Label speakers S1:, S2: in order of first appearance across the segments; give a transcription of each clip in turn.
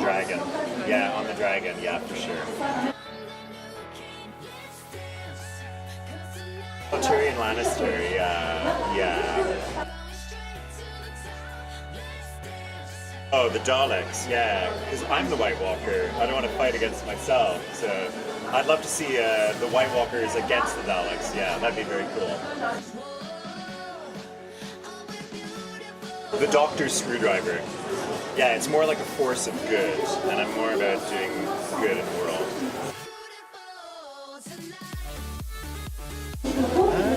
S1: dragon. Yeah, on the dragon, yeah, for sure. Tyrion Lannister, yeah. Oh, the Daleks, yeah, because I'm the White Walker. I don't want to fight against myself, so I'd love to see the White Walkers against the Daleks. Yeah, that'd be very cool. The Doctor's screwdriver. Yeah, it's more like a force of good, and I'm more about doing good in the world.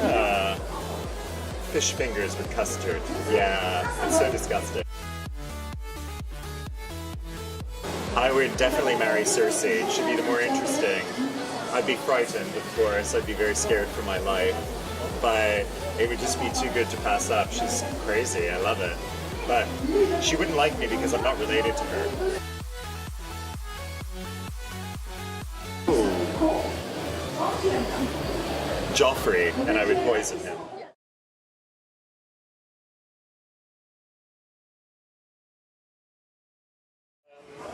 S1: Ah, fish fingers with custard. Yeah, it's so disgusting. I would definitely marry Cersei. She'd be the more interesting. I'd be frightened, of course. I'd be very scared for my life. But it would just be too good to pass up. She's crazy. I love it. But she wouldn't like me because I'm not related to her. Ooh. Joffrey, and I would poison him.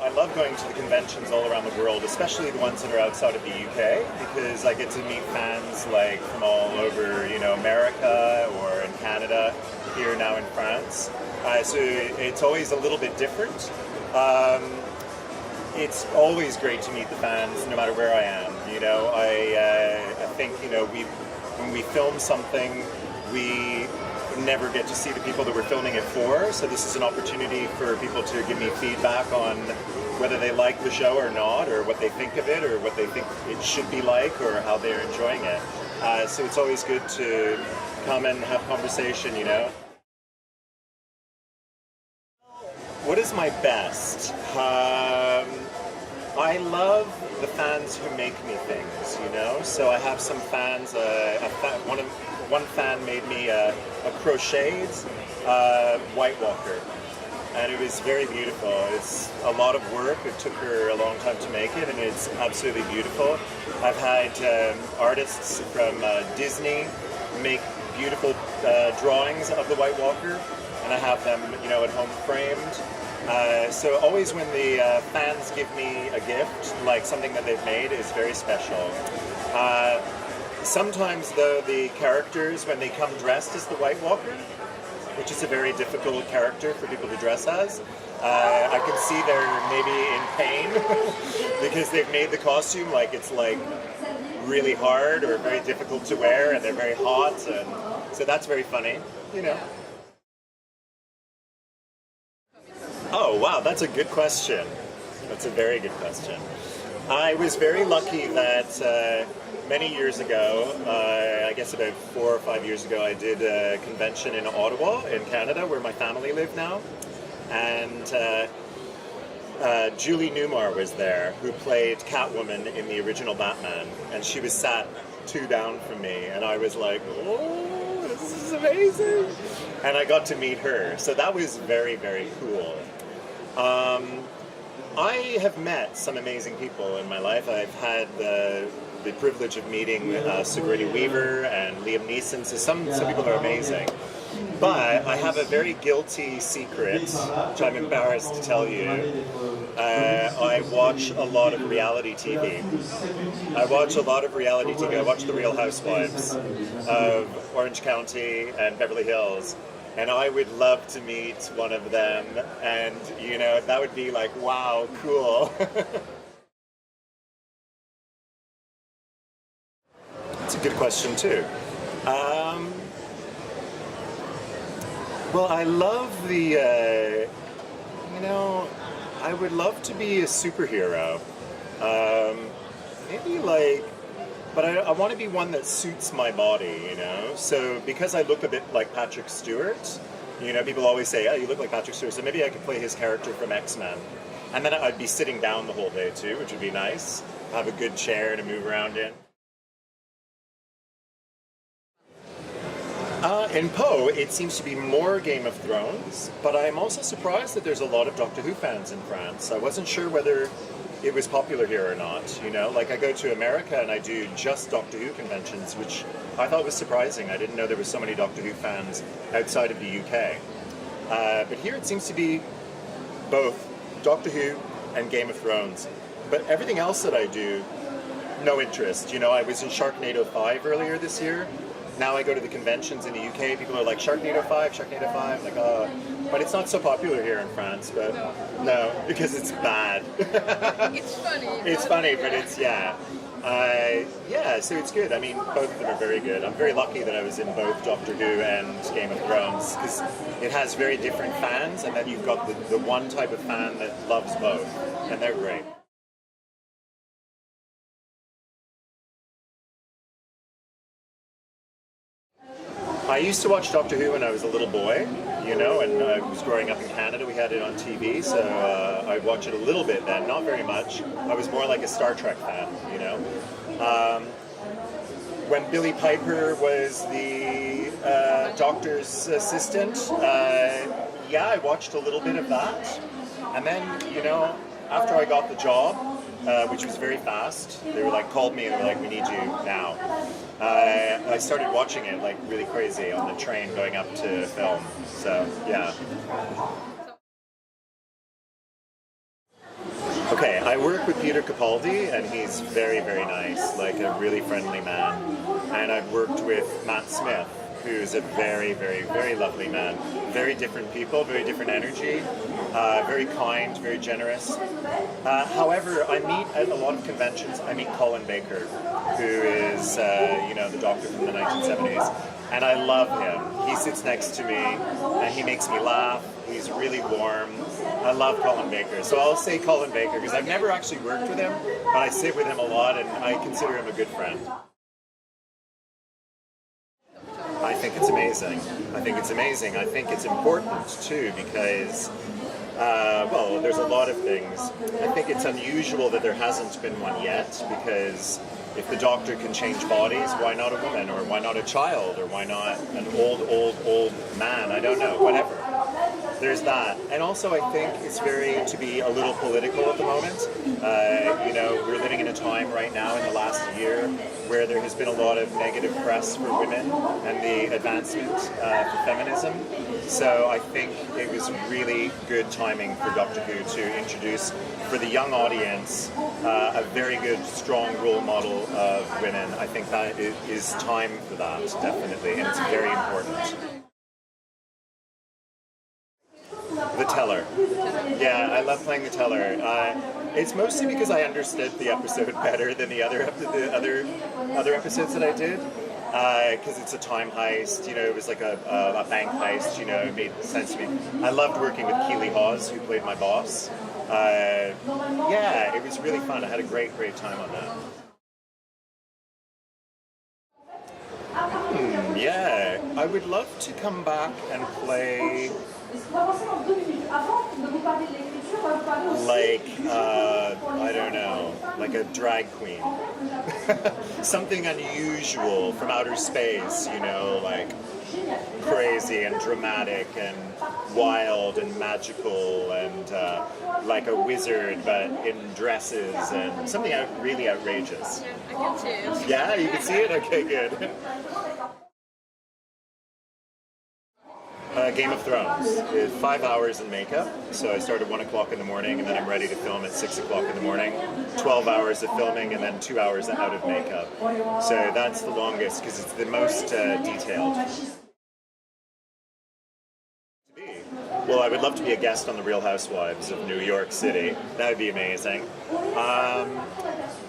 S1: I love going to the conventions all around the world, especially the ones that are outside of the UK, because I get to meet fans like from all over, you know, America or in Canada, here now in France. So it's always a little bit different. It's always great to meet the fans, no matter where I am. You know, I think, you know, when we film something, we never get to see the people that we're filming it for, so this is an opportunity for people to give me feedback on whether they like the show or not, or what they think of it, or what they think it should be like, or how they're enjoying it. So it's always good to come and have conversation, you know. What is my best? I love the fans who make me things, you know. So I have some fans. One fan made me a crocheted White Walker, and it was very beautiful. It's a lot of work. It took her a long time to make it, and it's absolutely beautiful. I've had artists from Disney make beautiful drawings of the White Walker, and I have them, you know, at home framed. So always when the fans give me a gift, like something that they've made, is very special. Sometimes, though, the characters, when they come dressed as the White Walker, which is a very difficult character for people to dress as, I can see they're maybe in pain because they've made the costume like it's like really hard or very difficult to wear, and they're very hot, and so that's very funny, you know. Oh, wow, that's a good question. That's a very good question. I was very lucky that many years ago, I guess about 4 or 5 years ago, I did a convention in Ottawa, in Canada, where my family live now. And Julie Newmar was there, who played Catwoman in the original Batman. And she was sat 2 down from me, and I was like, oh, this is amazing. And I got to meet her. So that was very, very cool. I have met some amazing people in my life. I've had the privilege of meeting Sigourney Weaver and Liam Neeson, so some people are amazing. But I have a very guilty secret, which I'm embarrassed to tell you. I watch a lot of reality TV. I watch The Real Housewives of Orange County and Beverly Hills. And I would love to meet one of them, and, you know, that would be like, wow, cool. That's a good question, too. Well, I love the, you know, I would love to be a superhero. Maybe like, but I want to be one that suits my body, you know? So because I look a bit like Patrick Stewart, you know, people always say, oh, you look like Patrick Stewart, so maybe I could play his character from X-Men. And then I'd be sitting down the whole day too, which would be nice. Have a good chair to move around in. In Poe, it seems to be more Game of Thrones, but I'm also surprised that there's a lot of Doctor Who fans in France. I wasn't sure whether it was popular here or not, you know? Like, I go to America and I do just Doctor Who conventions, which I thought was surprising. I didn't know there were so many Doctor Who fans outside of the UK. But here it seems to be both Doctor Who and Game of Thrones. But everything else that I do, no interest. You know, I was in Sharknado 5 earlier this year. Now I go to the conventions in the UK, people are like, Sharknado 5, Sharknado 5, like, oh. But it's not so popular here in France, but no, because it's bad.
S2: It's funny.
S1: It's funny, but it's, yeah. Yeah, so it's good. I mean, both of them are very good. I'm very lucky that I was in both Doctor Who and Game of Thrones, because it has very different fans, and then you've got the one type of fan that loves both, and they're great. I used to watch Doctor Who when I was a little boy, you know, and I was growing up in Canada. We had it on TV, so I'd watch it a little bit then, not very much. I was more like a Star Trek fan, you know. When Billie Piper was the Doctor's assistant, yeah, I watched a little bit of that. And then, you know, after I got the job, which was very fast, they were like, called me and they were like, we need you now. I started watching it like really crazy on the train going up to film, so yeah. Okay, I work with Peter Capaldi and he's very, very nice, like a really friendly man. And I've worked with Matt Smith, who's a very, very, very lovely man. Very different people, very different energy, very kind, very generous. However, I meet at a lot of conventions, I meet Colin Baker, who is, you know, the Doctor from the 1970s, and I love him. He sits next to me, and he makes me laugh. He's really warm. I love Colin Baker, so I'll say Colin Baker, because I've never actually worked with him, but I sit with him a lot, and I consider him a good friend. I think it's amazing. I think it's amazing. I think it's important too because, well, there's a lot of things. I think it's unusual that there hasn't been one yet because if the Doctor can change bodies, why not a woman or why not a child or why not an old man? I don't know, whatever. There's that. And also I think it's very to be a little political at the moment. You know, we're living in a time right now in the last year where there has been a lot of negative press for women and the advancement for feminism. So I think it was really good timing for Doctor Who to introduce, for the young audience, a very good, strong role model of women. I think that it is time for that, definitely, and it's very important. The Teller. Yeah, I love playing the Teller. It's mostly because I understood the episode better than the other episodes that I did. Because it's a time heist, you know, it was like a bank heist, you know, it made sense to me. I loved working with Keeley Hawes, who played my boss. Yeah, it was really fun. I had a great time on that. Yeah, I would love to come back and play like, I don't know, like a drag queen. Something unusual from outer space, you know, like crazy and dramatic and wild and magical and like a wizard but in dresses and something really outrageous.
S2: I can see it.
S1: Yeah, you can see it? Okay, good. Game of Thrones. 5 hours in makeup, so I start at 1 o'clock in the morning and then I'm ready to film at 6 o'clock in the morning. 12 hours of filming and then 2 hours out of makeup. So that's the longest because it's the most detailed. Well, I would love to be a guest on The Real Housewives of New York City. That would be amazing.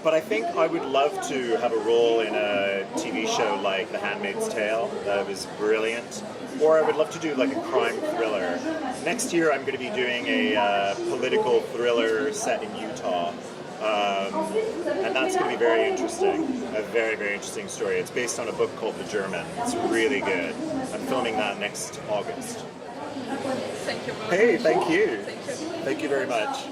S1: But I think I would love to have a role in a TV show like The Handmaid's Tale. That was brilliant. Or I would love to do like a crime thriller. Next year I'm going to be doing a political thriller set in Utah. And that's going to be very interesting. A very, very interesting story. It's based on a book called The German. It's really good. I'm filming that next August.
S2: Thank you.
S1: Hey, thank you.
S2: Thank you.
S1: Thank you very much.